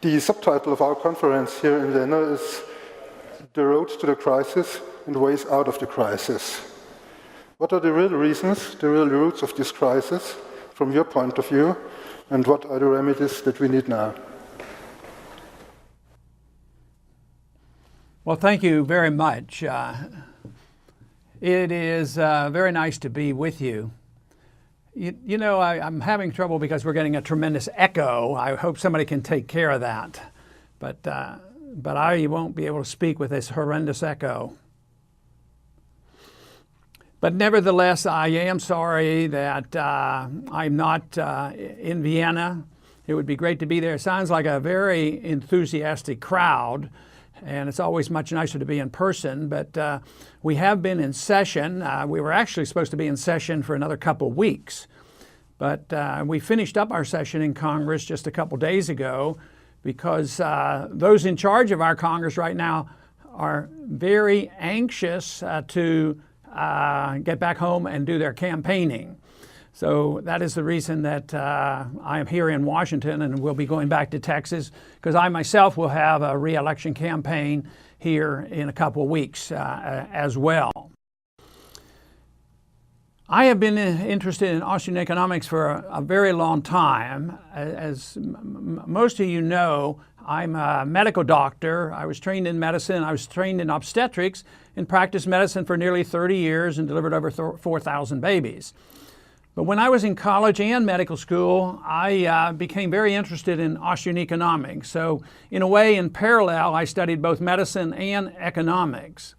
The subtitle of our conference here in Vienna is The Road to the Crisis and Ways Out of the Crisis. What are the real reasons, the real roots of this crisis from your point of view, and what are the remedies that we need now? Well, thank you very much. It is very nice to be with you. You know, I'm having trouble because we're getting a tremendous echo. I hope somebody can take care of that. But I won't be able to speak with this horrendous echo. But nevertheless, I am sorry that I'm not in Vienna. It would be great to be there. It sounds like a very enthusiastic crowd, and it's always much nicer to be in person. But we have been in session. We were actually supposed to be in session for another couple weeks. But we finished up our session in Congress just a couple days ago because those in charge of our Congress right now are very anxious to get back home and do their campaigning. So that is the reason that I am here in Washington and will be going back to Texas, because I myself will have a re-election campaign here in a couple of weeks as well. I have been interested in Austrian economics for a very long time. As most of you know, I'm a medical doctor. I was trained in medicine. I was trained in obstetrics and practiced medicine for nearly 30 years and delivered over 4,000 babies. But when I was in college and medical school, I became very interested in Austrian economics. So in a way, in parallel, I studied both medicine and economics.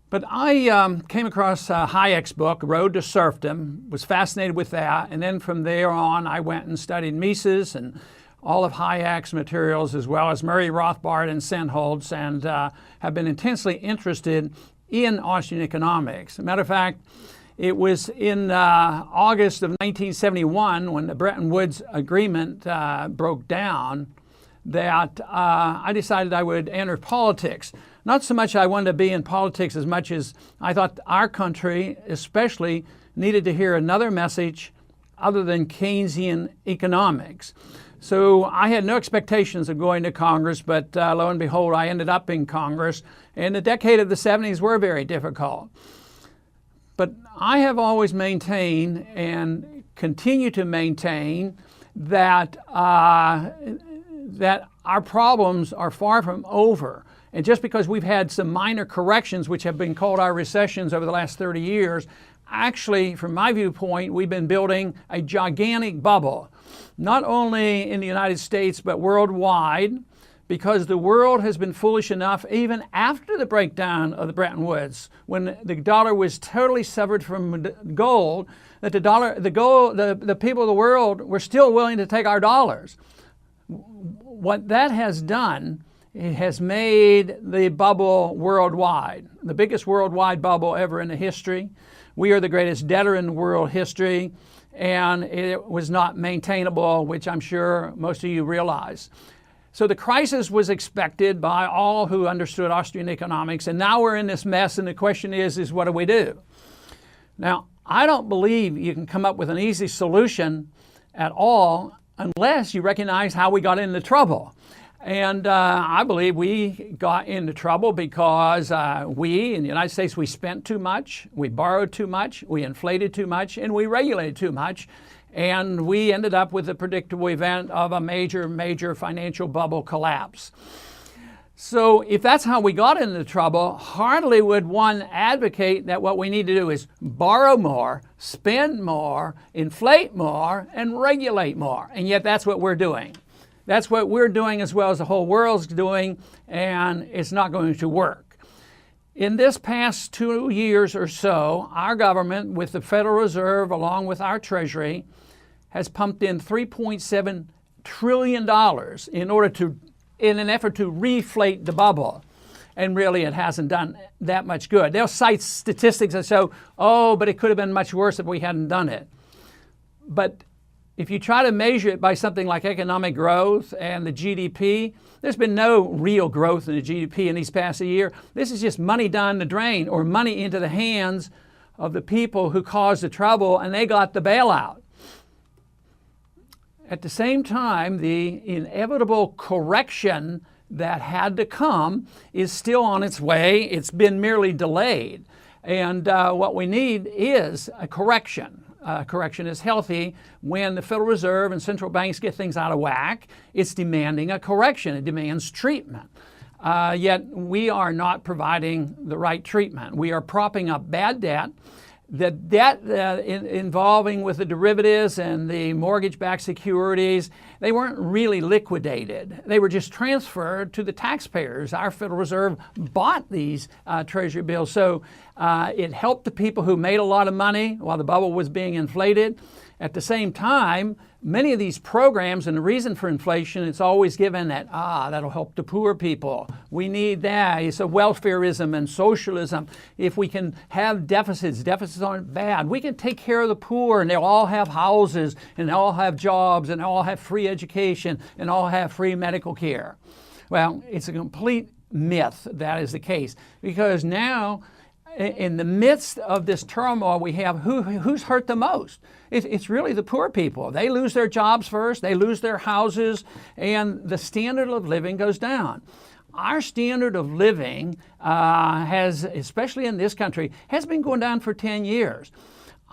But I came across Hayek's book, Road to Serfdom, was fascinated with that. And then from there on, I went and studied Mises and all of Hayek's materials, as well as Murray Rothbard and Sennholz, and have been intensely interested in Austrian economics. As a matter of fact, it was in August of 1971, when the Bretton Woods Agreement broke down, that I decided I would enter politics. Not so much I wanted to be in politics as much as I thought our country especially needed to hear another message other than Keynesian economics. So I had no expectations of going to Congress, but lo and behold, I ended up in Congress. And the decade of the 70s were very difficult. But I have always maintained and continue to maintain that that our problems are far from over. And just because we've had some minor corrections, which have been called our recessions over the last 30 years, actually, from my viewpoint, we've been building a gigantic bubble, not only in the United States, but worldwide, because the world has been foolish enough, even after the breakdown of the Bretton Woods, when the dollar was totally severed from gold, that the people of the world were still willing to take our dollars. What that has done, it has made the bubble worldwide, the biggest worldwide bubble ever in the history. We are the greatest debtor in world history, and it was not maintainable, which I'm sure most of you realize. So the crisis was expected by all who understood Austrian economics, and now we're in this mess, and the question is what do we do? Now, I don't believe you can come up with an easy solution at all unless you recognize how we got into trouble. And I believe we got into trouble because we, in the United States, we spent too much, we borrowed too much, we inflated too much, and we regulated too much. And we ended up with the predictable event of a major financial bubble collapse. So if that's how we got into trouble, hardly would one advocate that what we need to do is borrow more, spend more, inflate more, and regulate more. And yet that's what we're doing. That's what we're doing as well as the whole world's doing, and it's not going to work. In this past 2 years or so, our government, with the Federal Reserve along with our Treasury, has pumped in $3.7 trillion in an effort to reflate the bubble. And really it hasn't done that much good. They'll cite statistics that show, but it could have been much worse if we hadn't done it. But if you try to measure it by something like economic growth and the GDP, there's been no real growth in the GDP in these past year. This is just money down the drain, or money into the hands of the people who caused the trouble, and they got the bailout. At the same time, the inevitable correction that had to come is still on its way. It's been merely delayed. And what we need is a correction. Correction is healthy. When the Federal Reserve and central banks get things out of whack, it's demanding a correction. It demands treatment. Yet we are not providing the right treatment. We are propping up bad debt. The debt involving with the derivatives and the mortgage-backed securities, they weren't really liquidated. They were just transferred to the taxpayers. Our Federal Reserve bought these Treasury bills. So it helped the people who made a lot of money while the bubble was being inflated. At the same time, many of these programs, and the reason for inflation, it's always given that, that'll help the poor people. We need that. It's a welfareism and socialism. If we can have deficits aren't bad. We can take care of the poor, and they'll all have houses, and they'll all have jobs, and they'll all have free education, and all have free medical care. Well, it's a complete myth that is the case, because now, in the midst of this turmoil we have, who's hurt the most? It's really the poor people. They lose their jobs first, they lose their houses, and the standard of living goes down. Our standard of living has, especially in this country, has been going down for 10 years.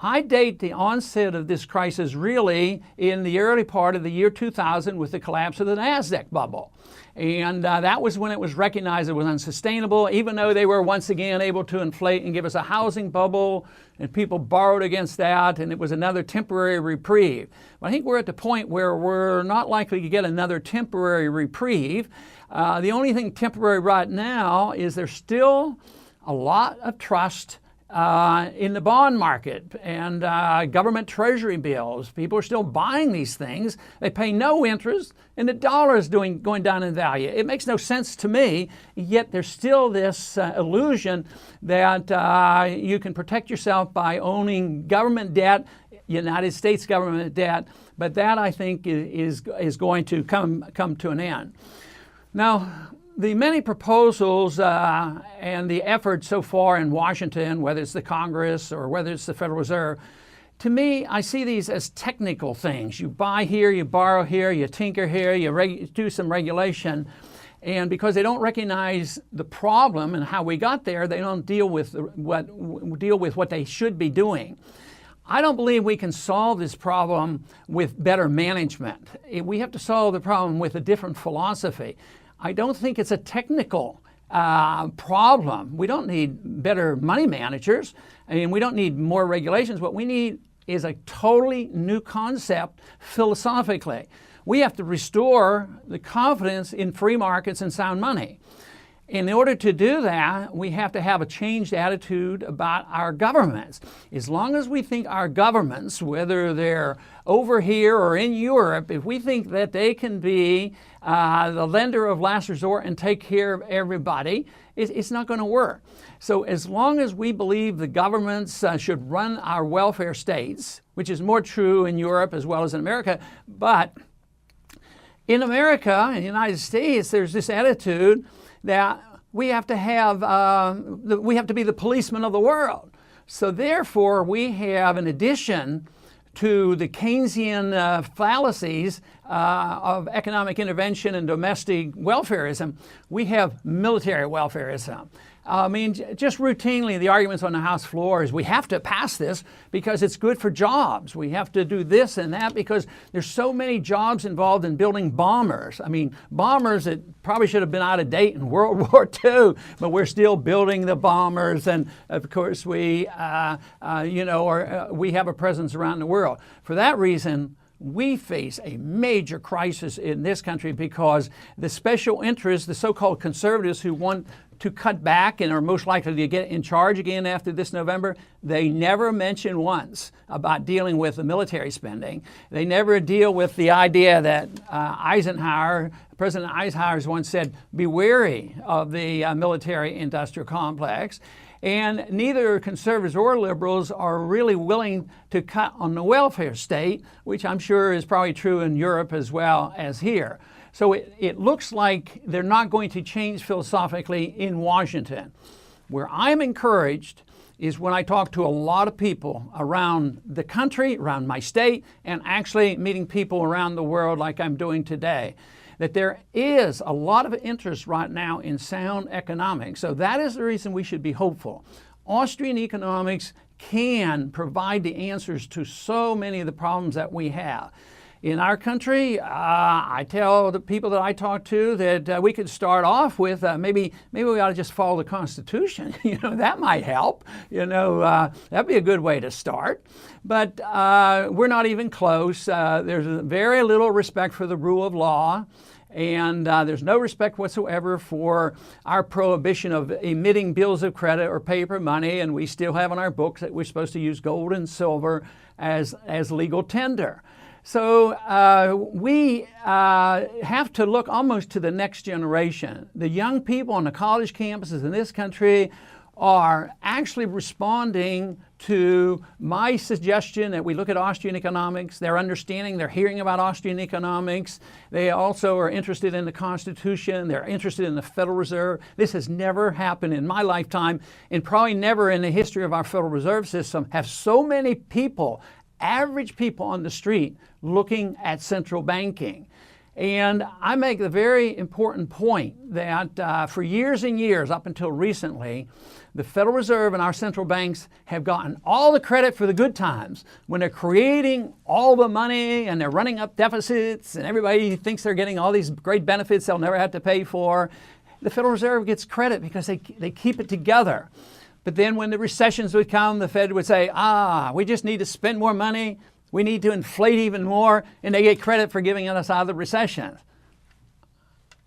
I date the onset of this crisis really in the early part of the year 2000 with the collapse of the NASDAQ bubble. And that was when it was recognized it was unsustainable, even though they were once again able to inflate and give us a housing bubble, and people borrowed against that, and it was another temporary reprieve. But I think we're at the point where we're not likely to get another temporary reprieve. The only thing temporary right now is there's still a lot of trust in the bond market and government treasury bills. People are still buying these things. They pay no interest, and the dollar is going down in value. It makes no sense to me, yet there's still this illusion that you can protect yourself by owning government debt, United States government debt, but that I think is going to come to an end. Now, the many proposals and the effort so far in Washington, whether it's the Congress or whether it's the Federal Reserve, to me, I see these as technical things. You buy here, you borrow here, you tinker here, you do some regulation. And because they don't recognize the problem and how we got there, they don't deal with what they should be doing. I don't believe we can solve this problem with better management. We have to solve the problem with a different philosophy. I don't think it's a technical problem. We don't need better money managers, and we don't need more regulations. What we need is a totally new concept philosophically. We have to restore the confidence in free markets and sound money. In order to do that, we have to have a changed attitude about our governments. As long as we think our governments, whether they're over here or in Europe, if we think that they can be the lender of last resort and take care of everybody, it's not going to work. So as long as we believe the governments should run our welfare states, which is more true in Europe as well as in America, but in America, in the United States, there's this attitude that we have to be the policeman of the world. So therefore, we have, in addition to the Keynesian fallacies of economic intervention and domestic welfarism, we have military welfarism. I mean, just routinely, the arguments on the House floor is we have to pass this because it's good for jobs. We have to do this and that because there's so many jobs involved in building bombers. I mean, bombers that probably should have been out of date in World War II, but we're still building the bombers. And of course, we have a presence around the world. For that reason, we face a major crisis in this country because the special interests, the so-called conservatives who want to cut back and are most likely to get in charge again after this November, they never mention once about dealing with the military spending. They never deal with the idea that President Eisenhower once said, be wary of the military-industrial complex. And neither conservatives or liberals are really willing to cut on the welfare state, which I'm sure is probably true in Europe as well as here. So it looks like they're not going to change philosophically in Washington. Where I'm encouraged is when I talk to a lot of people around the country, around my state, and actually meeting people around the world like I'm doing today, that there is a lot of interest right now in sound economics. So that is the reason we should be hopeful. Austrian economics can provide the answers to so many of the problems that we have. In our country, I tell the people that I talk to that we could start off with maybe we ought to just follow the Constitution. That might help. That'd be a good way to start. But we're not even close. There's very little respect for the rule of law. And there's no respect whatsoever for our prohibition of emitting bills of credit or paper money, and we still have in our books that we're supposed to use gold and silver as legal tender. So we have to look almost to the next generation. The young people on the college campuses in this country are actually responding to my suggestion that we look at Austrian economics. They're understanding, they're hearing about Austrian economics. They also are interested in the Constitution. They're interested in the Federal Reserve. This has never happened in my lifetime, and probably never in the history of our Federal Reserve System have so many people, average people on the street, looking at central banking. And I make the very important point that for years and years, up until recently, the Federal Reserve and our central banks have gotten all the credit for the good times when they're creating all the money and they're running up deficits and everybody thinks they're getting all these great benefits they'll never have to pay for. The Federal Reserve gets credit because they keep it together. But then when the recessions would come, the Fed would say, we just need to spend more money. We need to inflate even more, and they get credit for giving us out of the recession.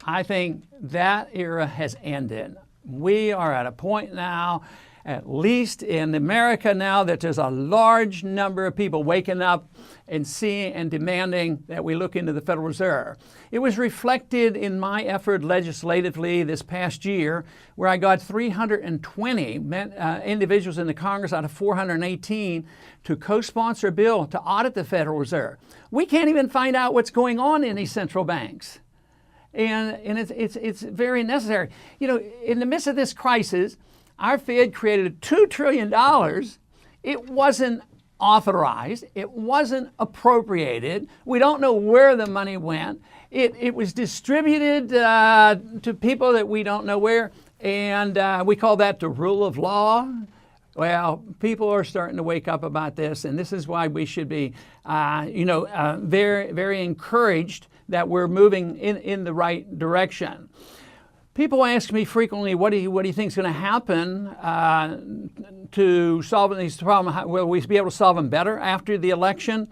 I think that era has ended. We are at a point now, at least in America now, that there's a large number of people waking up and seeing and demanding that we look into the Federal Reserve. It was reflected in my effort legislatively this past year, where I got 320 individuals in the Congress out of 418 to co-sponsor a bill to audit the Federal Reserve. We can't even find out what's going on in these central banks. And it's very necessary. In the midst of this crisis, our Fed created $2 trillion. It wasn't authorized. It wasn't appropriated. We don't know where the money went. It was distributed to people that we don't know where, and we call that the rule of law. Well, people are starting to wake up about this, and this is why we should be, very, very encouraged that we're moving in the right direction. People ask me frequently, what do you think is going to happen to solving these problems? Will we be able to solve them better after the election?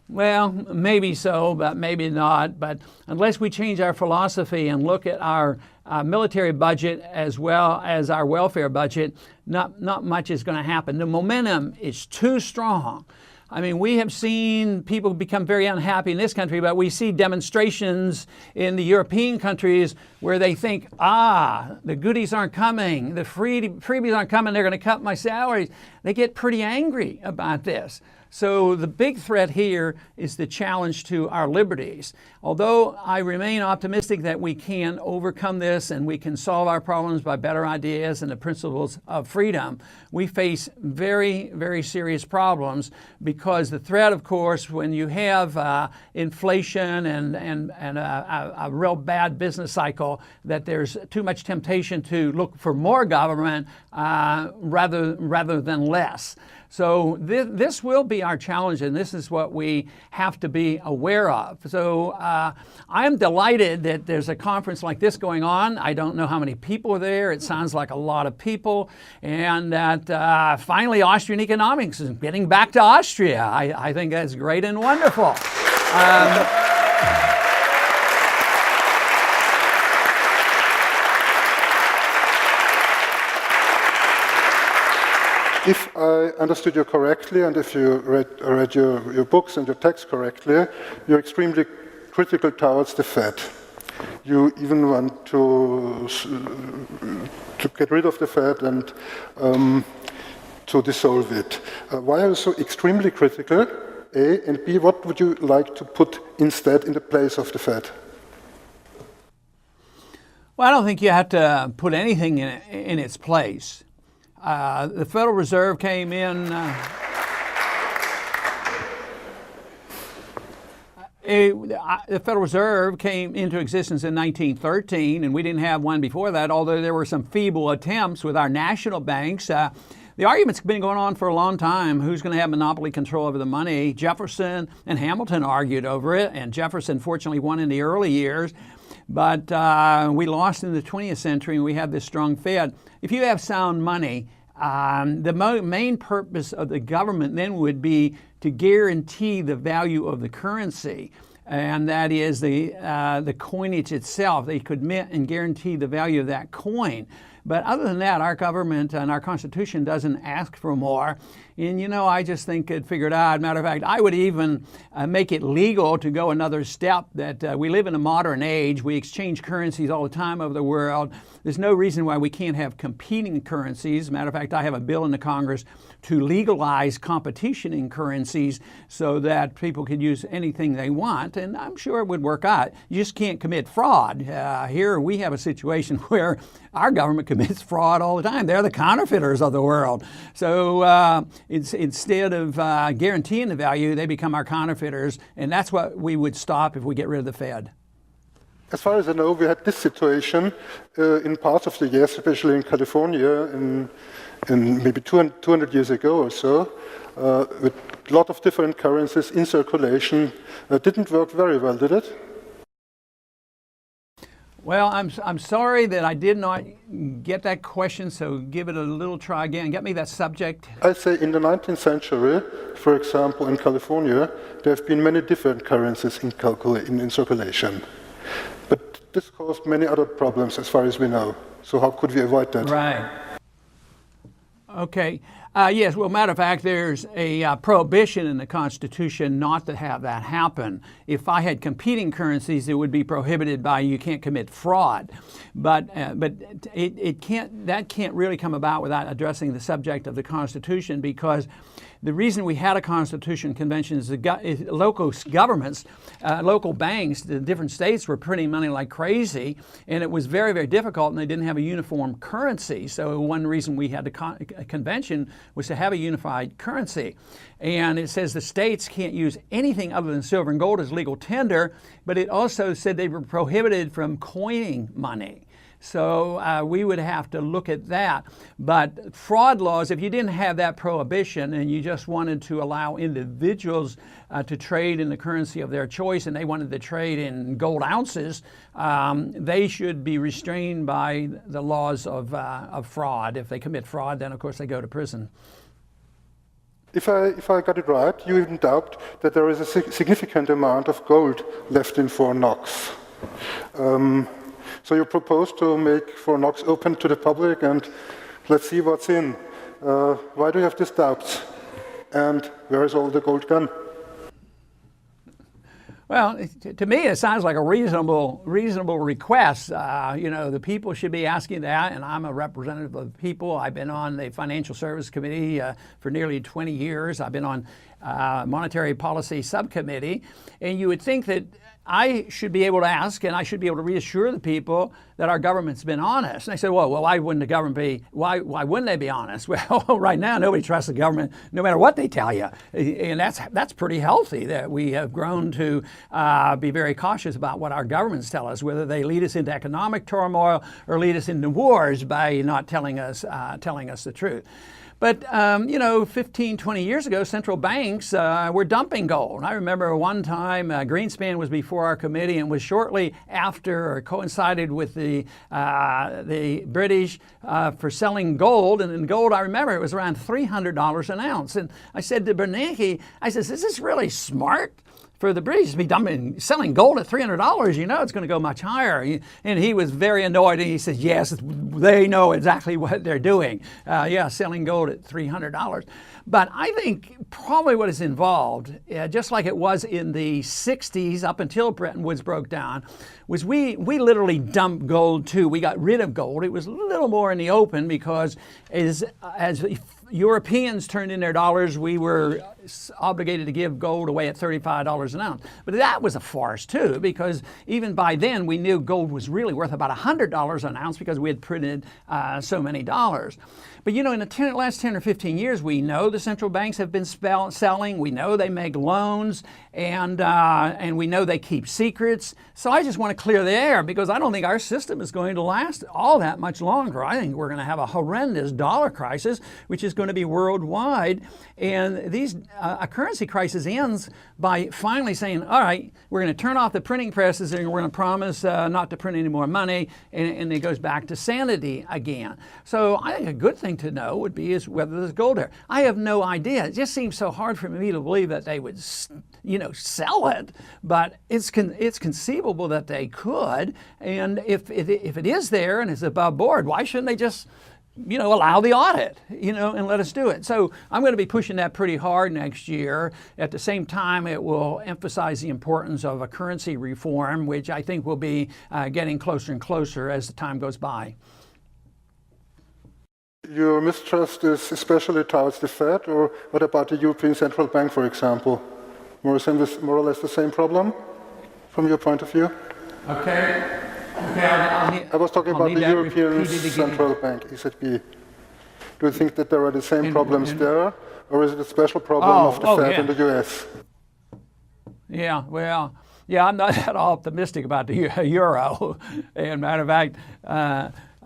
Well, maybe so, but maybe not. But unless we change our philosophy and look at our military budget as well as our welfare budget, not much is going to happen. The momentum is too strong. I mean, we have seen people become very unhappy in this country, but we see demonstrations in the European countries where they think, the goodies aren't coming, the freebies aren't coming, they're going to cut my salaries. They get pretty angry about this. So the big threat here is the challenge to our liberties. Although I remain optimistic that we can overcome this and we can solve our problems by better ideas and the principles of freedom, we face very, very serious problems because the threat, of course, when you have inflation and a real bad business cycle, that there's too much temptation to look for more government rather than less. So this will be our challenge, and this is what we have to be aware of. So I am delighted that there's a conference like this going on. I don't know how many people are there. It sounds like a lot of people. And that finally Austrian economics is getting back to Austria. I think that's great and wonderful. If I understood you correctly, and if you read your books and your text correctly, you're extremely critical towards the Fed. You even want to get rid of the Fed and to dissolve it. Why are you so extremely critical, A? And B, what would you like to put instead in the place of the Fed? Well, I don't think you have to put anything in its place. The Federal Reserve came in. The Federal Reserve came into existence in 1913, and we didn't have one before that, although there were some feeble attempts with our national banks. The argument's been going on for a long time. Who's going to have monopoly control over the money? Jefferson and Hamilton argued over it, and Jefferson fortunately won in the early years. But we lost in the 20th century, and we have this strong Fed. If you have sound money, the main purpose of the government then would be to guarantee the value of the currency, and that is the coinage itself. They could mint and guarantee the value of that coin. But other than that, our government and our Constitution doesn't ask for more. And you know, I just think it figured out. Matter of fact, I would even make it legal to go another step, that we live in a modern age. We exchange currencies all the time over the world. There's no reason why we can't have competing currencies. Matter of fact, I have a bill in the Congress to legalize competition in currencies so that people could use anything they want, and I'm sure it would work out. You just can't commit fraud. Here we have a situation where our government commits fraud all the time. They're the counterfeiters of the world. So instead of guaranteeing the value, they become our counterfeiters, and that's what we would stop if we get rid of the Fed. As far as I know, we had this situation in parts of the US, especially in California, in maybe 200 years ago or so, with a lot of different currencies in circulation. Didn't work very well, did it? Well, I'm sorry that I did not get that question, so give it a little try again. Get me that subject. I say in the 19th century, for example, in California, there have been many different currencies in circulation. But this caused many other problems as far as we know. So how could we avoid that? Right. Okay. Yes, well, matter of fact, there's a prohibition in the Constitution not to have that happen. If I had competing currencies, it would be prohibited by you can't commit fraud. But that can't really come about without addressing the subject of the Constitution, because the reason we had a Constitution Convention is local governments, local banks, the different states were printing money like crazy, and it was very, very difficult, and they didn't have a uniform currency. So one reason we had a convention was to have a unified currency. And it says the states can't use anything other than silver and gold as legal tender, but it also said they were prohibited from coining money. So we would have to look at that. But fraud laws, if you didn't have that prohibition and you just wanted to allow individuals to trade in the currency of their choice, and they wanted to trade in gold ounces, they should be restrained by the laws of fraud. If they commit fraud, then of course they go to prison. If I got it right, you even doubt that there is a significant amount of gold left in Fort Knox. So you propose to make Fort Knox open to the public, and let's see what's in. Why do you have these doubts? And where is all the gold gone? Well, to me, it sounds like a reasonable request. You know, the people should be asking that, and I'm a representative of the people. I've been on the Financial Service Committee for nearly 20 years. I've been on Monetary Policy Subcommittee, and you would think that I should be able to ask, and I should be able to reassure the people that our government's been honest. And I said, well, why wouldn't the government be? Why wouldn't they be honest? Well, right now nobody trusts the government, no matter what they tell you, and that's pretty healthy. That we have grown to be very cautious about what our governments tell us, whether they lead us into economic turmoil or lead us into wars by not telling us the truth. But, you know, 15, 20 years ago, central banks were dumping gold. I remember one time Greenspan was before our committee, and was shortly after, or coincided with the British for selling gold. And in gold, I remember it was around $300 an ounce. And I said to Bernanke, I said, is this really smart for the British to be selling gold at $300? You know it's going to go much higher. And he was very annoyed, and he said, yes, they know exactly what they're doing. Yeah, selling gold at $300. But I think probably what is involved, just like it was in the 60s up until Bretton Woods broke down, was we literally dumped gold too. We got rid of gold. It was a little more in the open because as Europeans turned in their dollars, we were obligated to give gold away at $35 an ounce. But that was a farce too, because even by then we knew gold was really worth about $100 an ounce because we had printed so many dollars. But in the last 10 or 15 years, we know the central banks have been selling. We know they make loans, and we know they keep secrets. So I just want to clear the air, because I don't think our system is going to last all that much longer. I think we're going to have a horrendous dollar crisis, which is going to be worldwide. And a currency crisis ends by finally saying, all right, we're going to turn off the printing presses and we're going to promise not to print any more money, and it goes back to sanity again. So I think a good thing to know would be is whether there's gold there. I have no idea. It just seems so hard for me to believe that they would, sell it, but it's conceivable that they could. And if it is there and it's above board, why shouldn't they just allow the audit, and let us do it? So I'm going to be pushing that pretty hard next year. At the same time, it will emphasize the importance of a currency reform, which I think will be getting closer and closer as the time goes by. Your mistrust is especially towards the Fed, or what about the European Central Bank, for example? More or less the same problem from your point of view? Okay. I was talking about the European Central Bank, ECB. Do you think that there are the same problems there, or is it a special problem of the Fed in the US? Yeah, well, I'm not that optimistic about the euro. And matter of fact,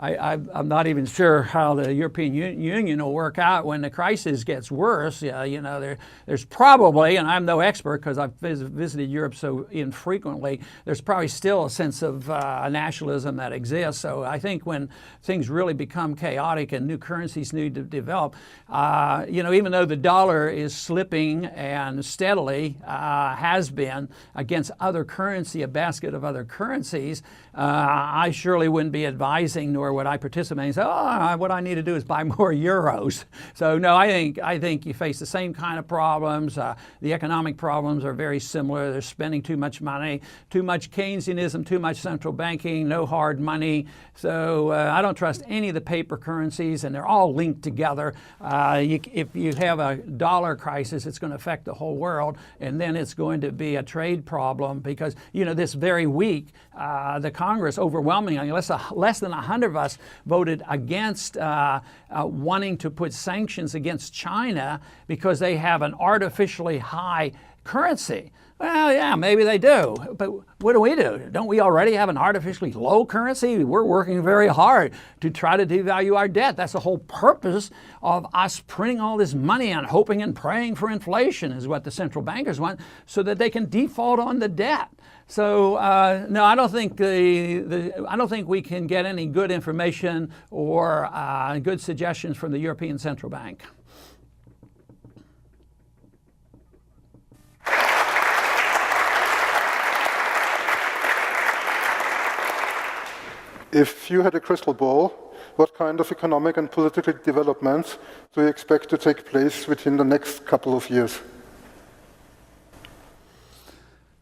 I'm not even sure how the European Union will work out when the crisis gets worse. There's probably, and I'm no expert because I've visited Europe so infrequently, there's probably still a sense of nationalism that exists. So I think when things really become chaotic and new currencies need to develop, even though the dollar is slipping and steadily has been against other currency, a basket of other currencies, I surely wouldn't be advising, nor would I participate and say, what I need to do is buy more euros. So no, I think you face the same kind of problems. The economic problems are very similar. They're spending too much money, too much Keynesianism, too much central banking, no hard money. So I don't trust any of the paper currencies, and they're all linked together. If you have a dollar crisis, it's going to affect the whole world, and then it's going to be a trade problem because, this very week, the Congress overwhelmingly, less than 100 of us voted against wanting to put sanctions against China because they have an artificially high currency. Well, yeah, maybe they do, but what do? Don't we already have an artificially low currency? We're working very hard to try to devalue our debt. That's the whole purpose of us printing all this money and hoping and praying for inflation is what the central bankers want, so that they can default on the debt. So no, I don't think I don't think we can get any good information or good suggestions from the European Central Bank. If you had a crystal ball, what kind of economic and political developments do you expect to take place within the next couple of years?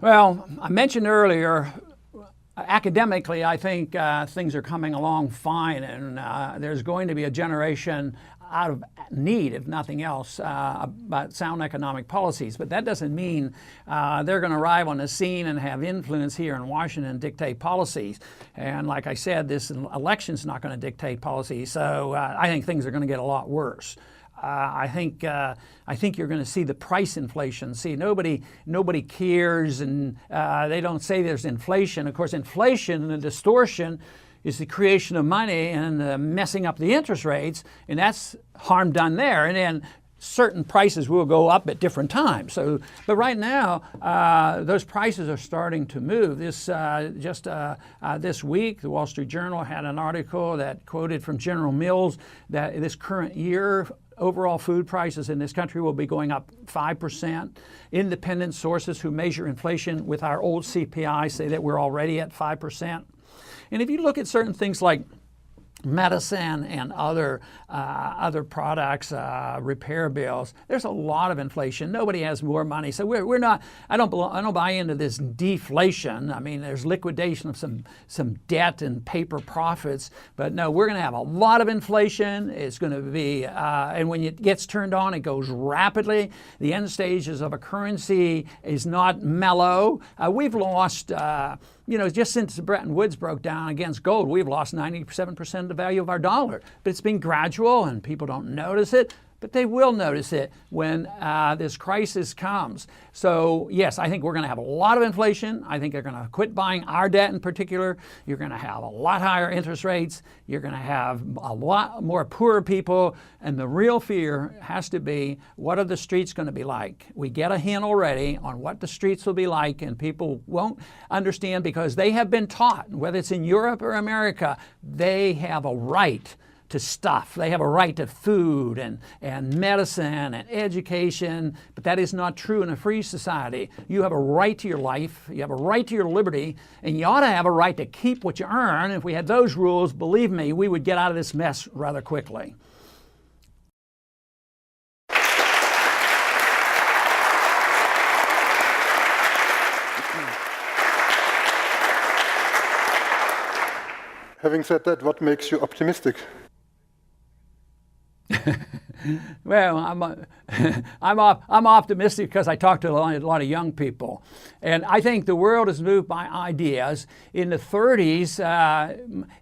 Well, I mentioned earlier, academically, I think things are coming along fine, and there's going to be a generation out of need, if nothing else, about sound economic policies. But that doesn't mean they're going to arrive on the scene and have influence here in Washington and dictate policies. And like I said, this election's not going to dictate policy. So I think things are going to get a lot worse. I think you're going to see the price inflation. See, nobody cares, and they don't say there's inflation. Of course, inflation and the distortion is the creation of money and messing up the interest rates, and that's harm done there. And then certain prices will go up at different times. So, but right now, those prices are starting to move. This week, the Wall Street Journal had an article that quoted from General Mills that this current year, overall food prices in this country will be going up 5%. Independent sources who measure inflation with our old CPI say that we're already at 5%. And if you look at certain things like medicine and other products, repair bills. There's a lot of inflation. Nobody has more money, so we're not. I don't buy into this deflation. I mean, there's liquidation of some debt and paper profits, but no, we're going to have a lot of inflation. It's going to be, and when it gets turned on, it goes rapidly. The end stages of a currency is not mellow. We've lost. Just since Bretton Woods broke down against gold, we've lost 97% of the value of our dollar. But it's been gradual and people don't notice it, but they will notice it when this crisis comes. So yes, I think we're going to have a lot of inflation. I think they're going to quit buying our debt in particular. You're going to have a lot higher interest rates. You're going to have a lot more poorer people. And the real fear has to be, what are the streets going to be like? We get a hint already on what the streets will be like, and people won't understand because they have been taught, whether it's in Europe or America, they have a right to stuff. They have a right to food and medicine and education, but that is not true in a free society. You have a right to your life, you have a right to your liberty, and you ought to have a right to keep what you earn. If we had those rules, believe me, we would get out of this mess rather quickly. Having said that, what makes you optimistic? Well, I'm optimistic because I talk to a lot of young people, and I think the world is moved by ideas. In the 30s,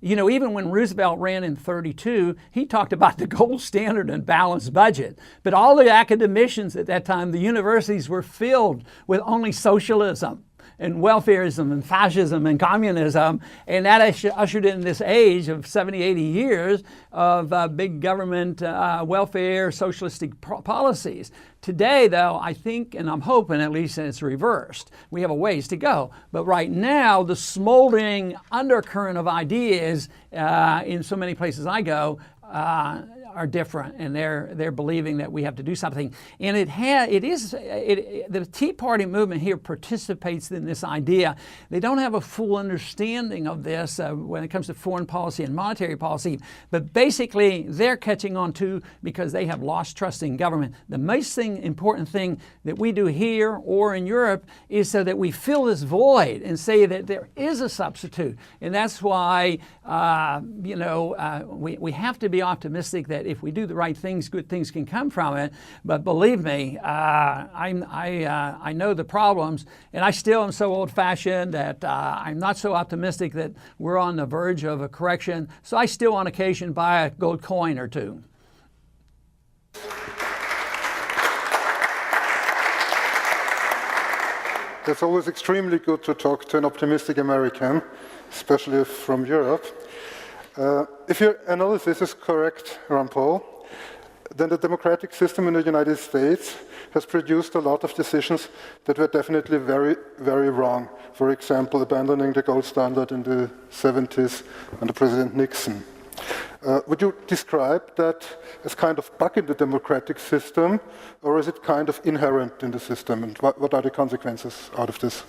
even when Roosevelt ran in 32, he talked about the gold standard and balanced budget. But all the academicians at that time, the universities were filled with only socialism and welfarism and fascism and communism, and that ushered in this age of 70, 80 years of big government welfare socialistic policies. Today, though, I think, and I'm hoping at least it's reversed. We have a ways to go. But right now, the smoldering undercurrent of ideas in so many places I go are different, and they're believing that we have to do something. And the Tea Party movement here participates in this idea. They don't have a full understanding of this when it comes to foreign policy and monetary policy, but basically they're catching on too because they have lost trust in government. The most important thing that we do here or in Europe is so that we fill this void and say that there is a substitute. And that's why we have to be optimistic that if we do the right things, good things can come from it. But believe me, I know the problems, and I still am so old-fashioned that I'm not so optimistic that we're on the verge of a correction. So I still, on occasion, buy a gold coin or two. It's always extremely good to talk to an optimistic American, especially from Europe. If your analysis is correct, Ron-Paul, then the democratic system in the United States has produced a lot of decisions that were definitely very, very wrong. For example, abandoning the gold standard in the 70s under President Nixon. Would you describe that as kind of bug in the democratic system, or is it kind of inherent in the system? And what are the consequences out of this?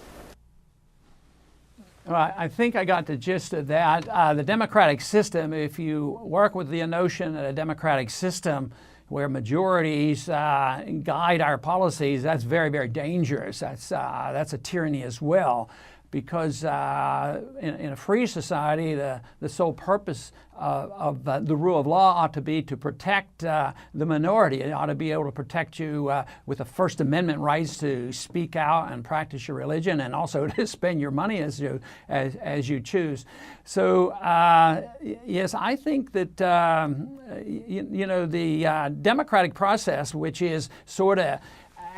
Well, I think I got the gist of that. The democratic system, if you work with the notion that a democratic system where majorities guide our policies, that's very, very dangerous. That's a tyranny as well. Because in a free society, the sole purpose of the rule of law ought to be to protect the minority. It ought to be able to protect you with the First Amendment rights to speak out and practice your religion, and also to spend your money as you choose. So yes, I think that the democratic process, which is sort of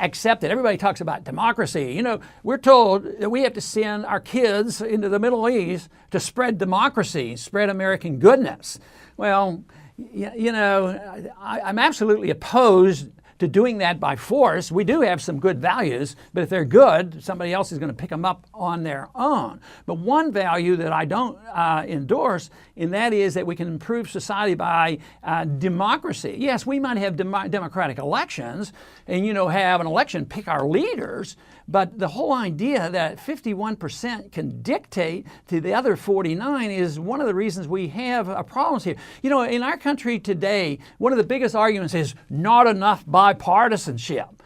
accepted. Everybody talks about democracy. We're told that we have to send our kids into the Middle East to spread democracy, spread American goodness. Well, I'm absolutely opposed to doing that by force. We do have some good values, but if they're good, somebody else is going to pick them up on their own. But one value that I don't endorse, and that is that we can improve society by democracy. Yes, we might have democratic elections and, have an election pick our leaders, but the whole idea that 51% can dictate to the other 49 is one of the reasons we have problems here. In our country today, one of the biggest arguments is not enough bipartisanship.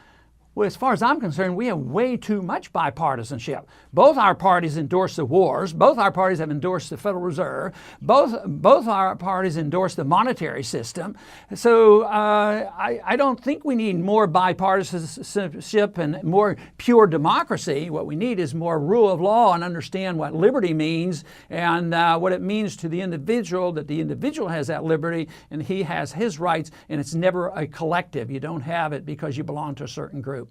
Well, as far as I'm concerned, we have way too much bipartisanship. Both our parties endorse the wars. Both our parties have endorsed the Federal Reserve. Both our parties endorse the monetary system. So I don't think we need more bipartisanship and more pure democracy. What we need is more rule of law and understand what liberty means and what it means to the individual, that the individual has that liberty and he has his rights, and it's never a collective. You don't have it because you belong to a certain group.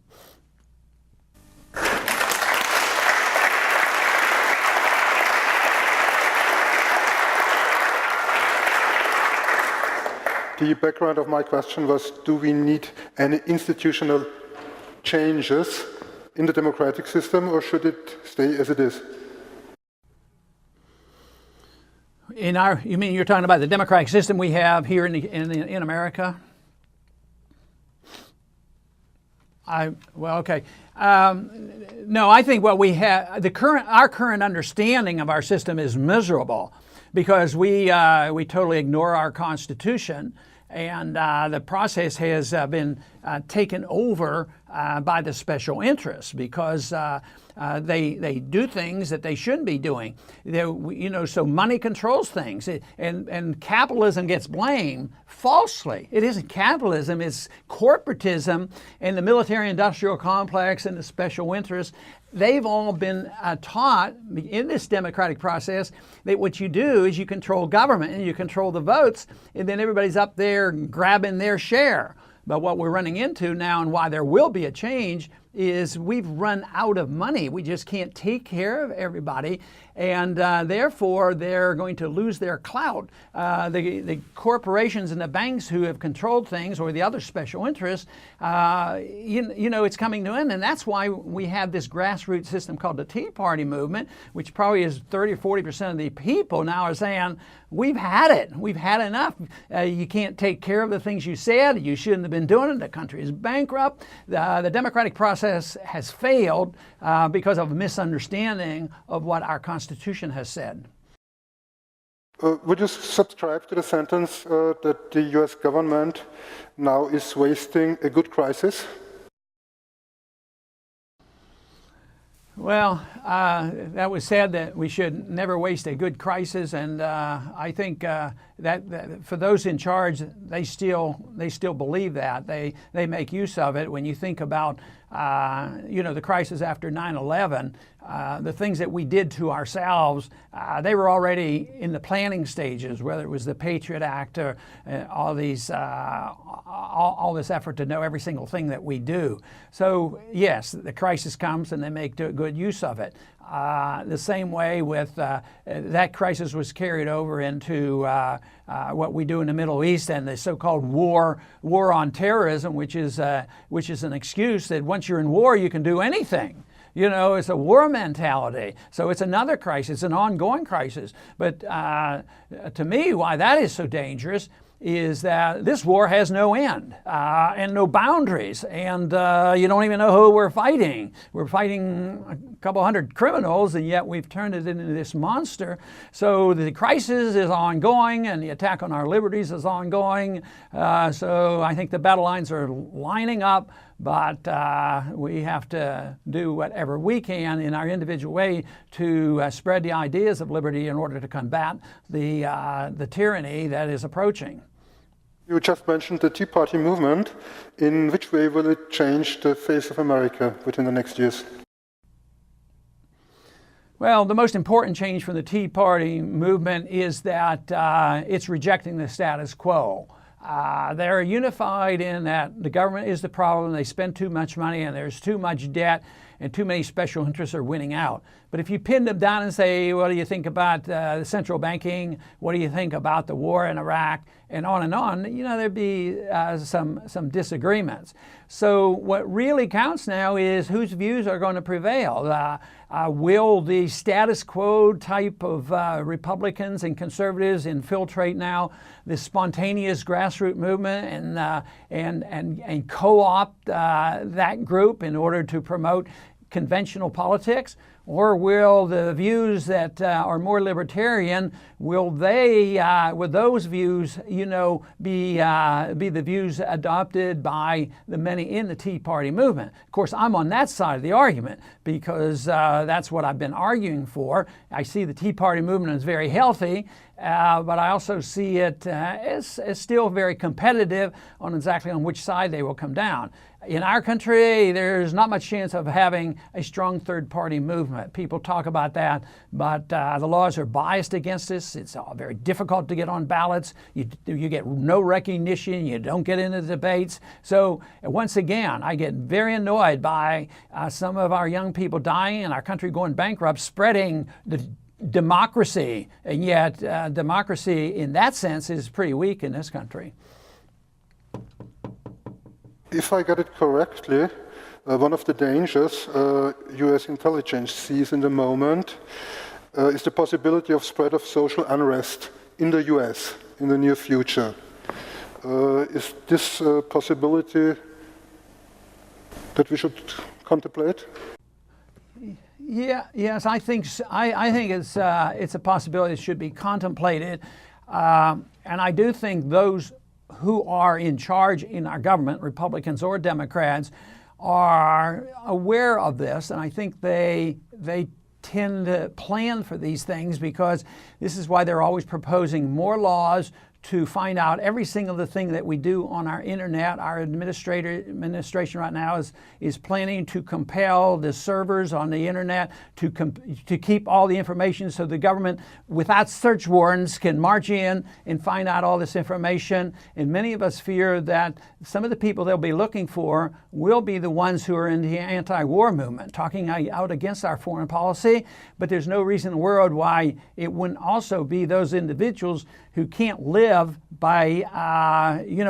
The background of my question was, do we need any institutional changes in the democratic system, or should it stay as it is? You mean you're talking about the democratic system we have here in America? Okay. No, I think what we have, our current understanding of our system is miserable because we totally ignore our Constitution, and the process has been taken over by the special interests because they do things that they shouldn't be doing. So money controls things, and capitalism gets blamed falsely. It isn't capitalism, it's corporatism and the military-industrial complex and the special interests. They've all been taught in this democratic process that what you do is you control government and you control the votes, and then everybody's up there grabbing their share. But what we're running into now, and why there will be a change, is we've run out of money. We just can't take care of everybody, and therefore they're going to lose their clout. The corporations and the banks who have controlled things, or the other special interests, it's coming to an end, and that's why we have this grassroots system called the Tea Party movement, which probably is 30 or 40% of the people now are saying, we've had it. We've had enough. You can't take care of the things you said. You shouldn't have been doing it. The country is bankrupt. The democratic process has failed because of a misunderstanding of what our Constitution has said. Would you subscribe to the sentence that the US government now is wasting a good crisis? Well, that was said that we should never waste a good crisis, and I think that for those in charge, they still believe that. They make use of it. When you think about the crisis after 9/11, the things that we did to ourselves, they were already in the planning stages, whether it was the Patriot Act or all this effort to know every single thing that we do. So yes, the crisis comes and they make good use of it. The same way with that crisis was carried over into what we do in the Middle East and the so-called war on terrorism, which is an excuse that once you're in war you can do anything. It's a war mentality. So it's another crisis, an ongoing crisis. But to me, why that is so dangerous is that this war has no end and no boundaries, and you don't even know who we're fighting. We're fighting a couple hundred criminals, and yet we've turned it into this monster. So the crisis is ongoing, and the attack on our liberties is ongoing. So I think the battle lines are lining up, but we have to do whatever we can in our individual way to spread the ideas of liberty in order to combat the tyranny that is approaching. You just mentioned the Tea Party movement. In which way will it change the face of America within the next years? Well, the most important change for the Tea Party movement is that it's rejecting the status quo. They're unified in that the government is the problem, they spend too much money and there's too much debt, and too many special interests are winning out. But if you pin them down and say, what do you think about the central banking? What do you think about the war in Iraq? And on, there'd be some disagreements. So what really counts now is whose views are going to prevail. Will the status quo type of Republicans and conservatives infiltrate now this spontaneous grassroots movement and co-opt that group in order to promote conventional politics? Or will the views that are more libertarian, will those views, be the views adopted by the many in the Tea Party movement? Of course, I'm on that side of the argument because that's what I've been arguing for. I see the Tea Party movement as very healthy, but I also see it as still very competitive on exactly on which side they will come down. In our country, there's not much chance of having a strong third-party movement. People talk about that, but the laws are biased against us. It's very difficult to get on ballots. You get no recognition. You don't get into debates. So once again, I get very annoyed by some of our young people dying and our country going bankrupt, spreading the democracy, and yet democracy in that sense is pretty weak in this country. If I get it correctly, one of the dangers US intelligence sees in the moment is the possibility of spread of social unrest in the US in the near future. Is this a possibility that we should contemplate? Yeah, yes, I think it's a possibility that should be contemplated, and I do think those who are in charge in our government, Republicans or Democrats, are aware of this, and I think they tend to plan for these things because this is why they're always proposing more laws to find out every single thing that we do on our internet. Our administration right now is planning to compel the servers on the internet to keep all the information so the government, without search warrants, can march in and find out all this information. And many of us fear that some of the people they'll be looking for will be the ones who are in the anti-war movement, talking out against our foreign policy. But there's no reason in the world why it wouldn't also be those individuals who can't live by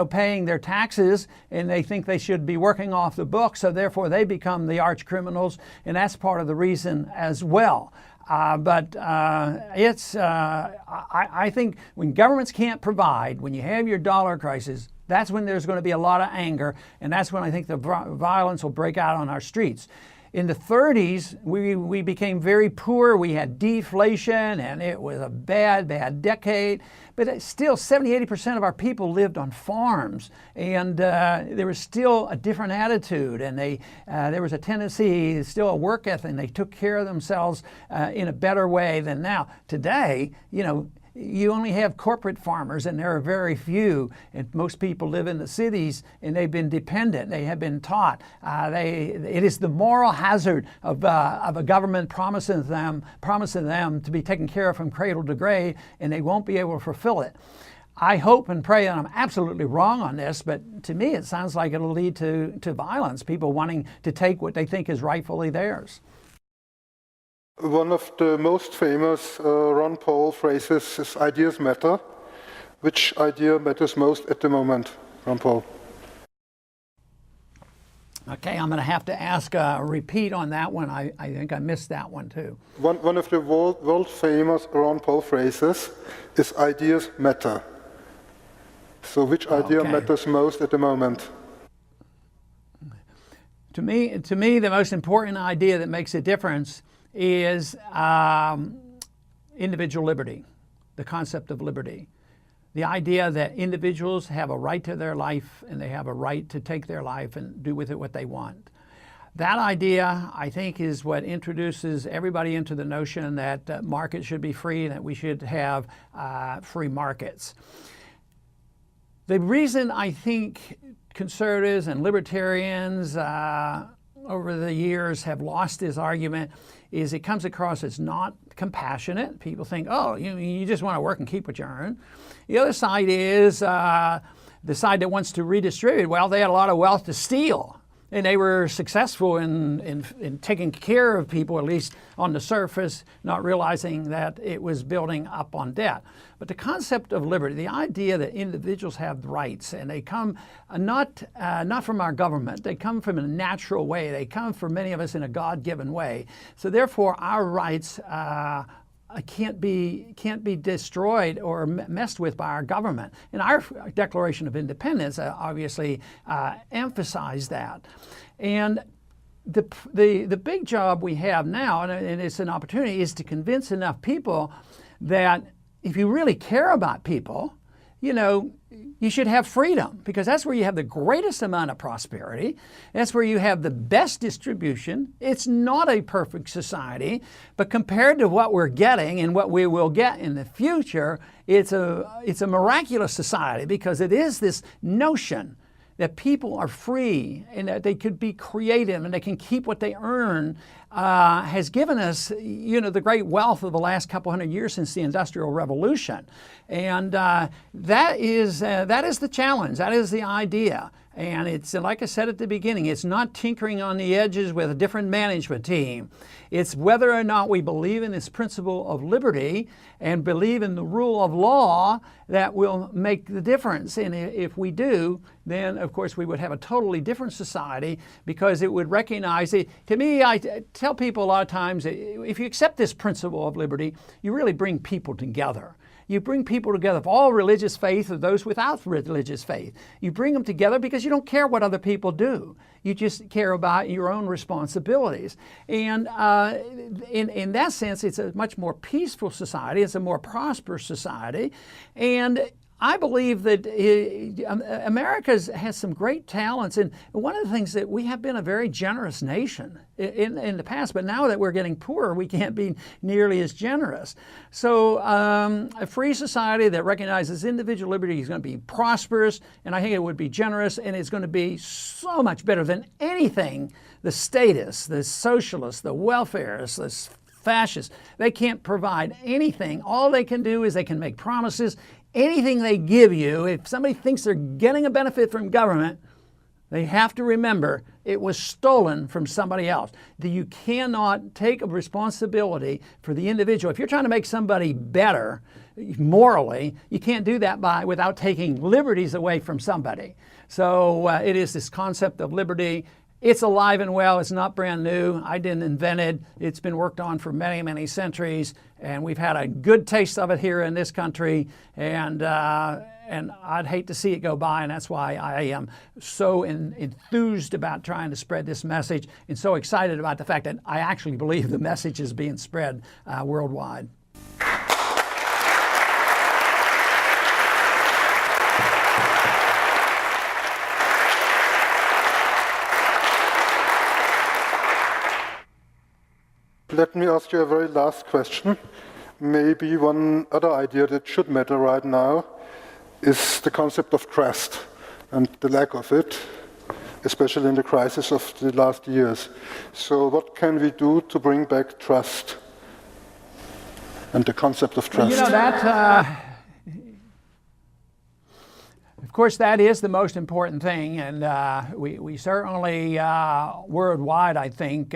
paying their taxes, and they think they should be working off the books, so therefore they become the arch criminals, and that's part of the reason as well. I think when governments can't provide, when you have your dollar crisis, that's when there's going to be a lot of anger, and that's when I think the violence will break out on our streets. In the 30s, we became very poor. We had deflation, and it was a bad decade. But still, 70-80% of our people lived on farms, and there was still a different attitude, and there was a tendency, still a work ethic, and they took care of themselves in a better way than now. Today, you only have corporate farmers, and there are very few, and most people live in the cities, and they've been dependent. They have been taught. It is the moral hazard of a government promising them to be taken care of from cradle to grave, and they won't be able to fulfill it. I hope and pray that I'm absolutely wrong on this, but to me it sounds like it'll lead to violence, people wanting to take what they think is rightfully theirs. One of the most famous Ron Paul phrases is "ideas matter." Which idea matters most at the moment, Ron Paul? Okay, I'm going to have to ask a repeat on that one. I think I missed that one too. One of the world famous Ron Paul phrases is "ideas matter." So which idea matters most at the moment? To me, the most important idea that makes a difference is individual liberty, the concept of liberty. The idea that individuals have a right to their life and they have a right to take their life and do with it what they want. That idea, I think, is what introduces everybody into the notion that markets should be free and that we should have free markets. The reason I think conservatives and libertarians over the years have lost this argument is it comes across as not compassionate. People think, oh, you just want to work and keep what you earn. The other side is the side that wants to redistribute. Well, they had a lot of wealth to steal. And they were successful in taking care of people, at least on the surface, not realizing that it was building up on debt. But the concept of liberty, the idea that individuals have rights, and they come not from our government, they come from a natural way, they come for many of us in a God-given way. So therefore our rights can't be destroyed or messed with by our government. And our Declaration of Independence obviously emphasized that. And the big job we have now, and it's an opportunity, is to convince enough people that if you really care about people, you know, you should have freedom, because that's where you have the greatest amount of prosperity. That's where you have the best distribution. It's not a perfect society, but compared to what we're getting and what we will get in the future, it's a miraculous society, because it is this notion that people are free and that they could be creative and they can keep what they earn, has given us, you know, the great wealth of the last couple hundred years since the Industrial Revolution. And that is the challenge. That is the idea. And it's, like I said at the beginning, it's not tinkering on the edges with a different management team. It's whether or not we believe in this principle of liberty and believe in the rule of law that will make the difference. And if we do, then of course we would have a totally different society, because it would recognize it. To me, I tell people a lot of times, if you accept this principle of liberty, you really bring people together. You bring people together of all religious faith or those without religious faith. You bring them together because you don't care what other people do. You just care about your own responsibilities. And in that sense, it's a much more peaceful society. It's a more prosperous society. And I believe that America has some great talents, and one of the things that we have been a very generous nation in the past, but now that we're getting poorer, we can't be nearly as generous. So a free society that recognizes individual liberty is going to be prosperous, and I think it would be generous, and it's going to be so much better than anything the statists, the socialists, the welfareists, the fascists, they can't provide anything. All they can do is they can make promises. Anything they give you, if somebody thinks they're getting a benefit from government, they have to remember it was stolen from somebody else. That you cannot take a responsibility for the individual. If you're trying to make somebody better morally, you can't do that without taking liberties away from somebody. So it is this concept of liberty. It's alive and well. It's not brand new. I didn't invent it. It's been worked on for many, many centuries, and we've had a good taste of it here in this country. And I'd hate to see it go by, and that's why I am so enthused about trying to spread this message, and so excited about the fact that I actually believe the message is being spread worldwide. Let me ask you a very last question. Maybe one other idea that should matter right now is the concept of trust and the lack of it, especially in the crisis of the last years. So what can we do to bring back trust and the concept of trust? You know, that, of course, that is the most important thing, and we certainly, worldwide, I think,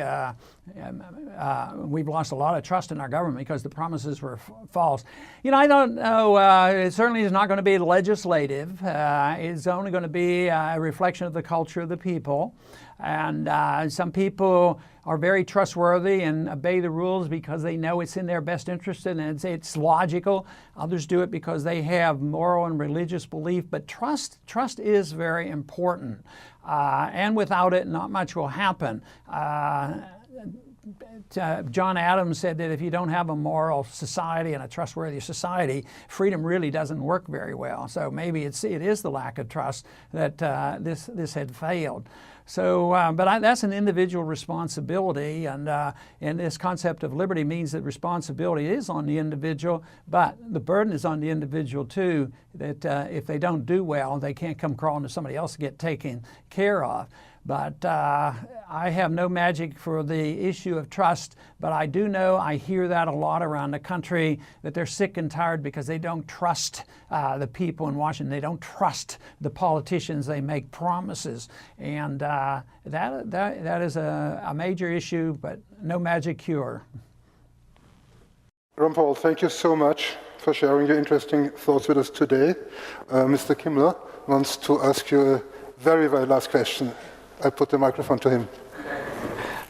we've lost a lot of trust in our government because the promises were false. You know, I don't know, it certainly is not going to be legislative. It's only going to be a reflection of the culture of the people. And some people are very trustworthy and obey the rules because they know it's in their best interest and it's logical. Others do it because they have moral and religious belief. But trust is very important. And without it, not much will happen. John Adams said that if you don't have a moral society and a trustworthy society, freedom really doesn't work very well. So maybe it is the lack of trust that this had failed. So, but that's an individual responsibility, and this concept of liberty means that responsibility is on the individual, but the burden is on the individual too, that if they don't do well, they can't come crawling to somebody else to get taken care of. But I have no magic for the issue of trust, but I do know I hear that a lot around the country, that they're sick and tired because they don't trust the people in Washington. They don't trust the politicians. They make promises. And that is a major issue, but no magic cure. Ron Paul, thank you so much for sharing your interesting thoughts with us today. Mr. Kimmler wants to ask you a very, very last question. I put the microphone to him.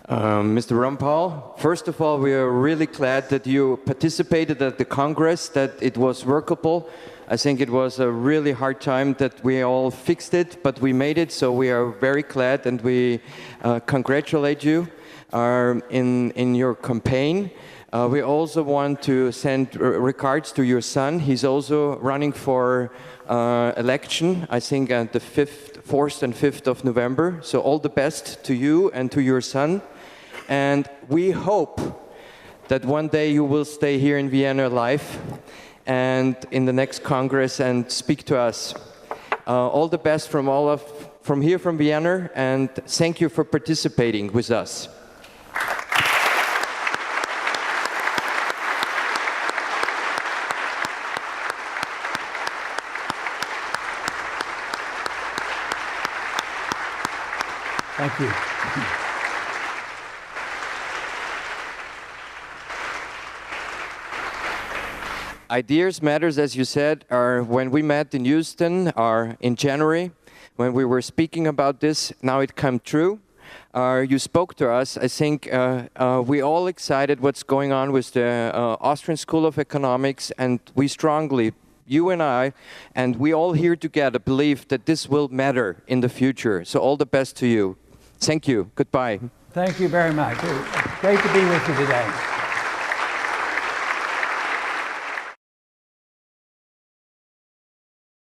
Mr. Ron Paul, first of all, we are really glad that you participated at the Congress, that it was workable. I think it was a really hard time that we all fixed it, but we made it, so we are very glad, and we congratulate you in your campaign. We also want to send regards to your son. He's also running for election, I think on the 4th and 5th of November. So all the best to you and to your son. And we hope that one day you will stay here in Vienna live and in the next Congress and speak to us. All the best from here from Vienna, and thank you for participating with us. Thank you. Ideas matters, as you said, are when we met in Houston, are in January, when we were speaking about this. Now it come true. You spoke to us. I think we all excited what's going on with the Austrian School of Economics, and we strongly, you and I, and we all here together believe that this will matter in the future. So all the best to you. Thank you. Goodbye. Thank you very much. It was great to be with you today.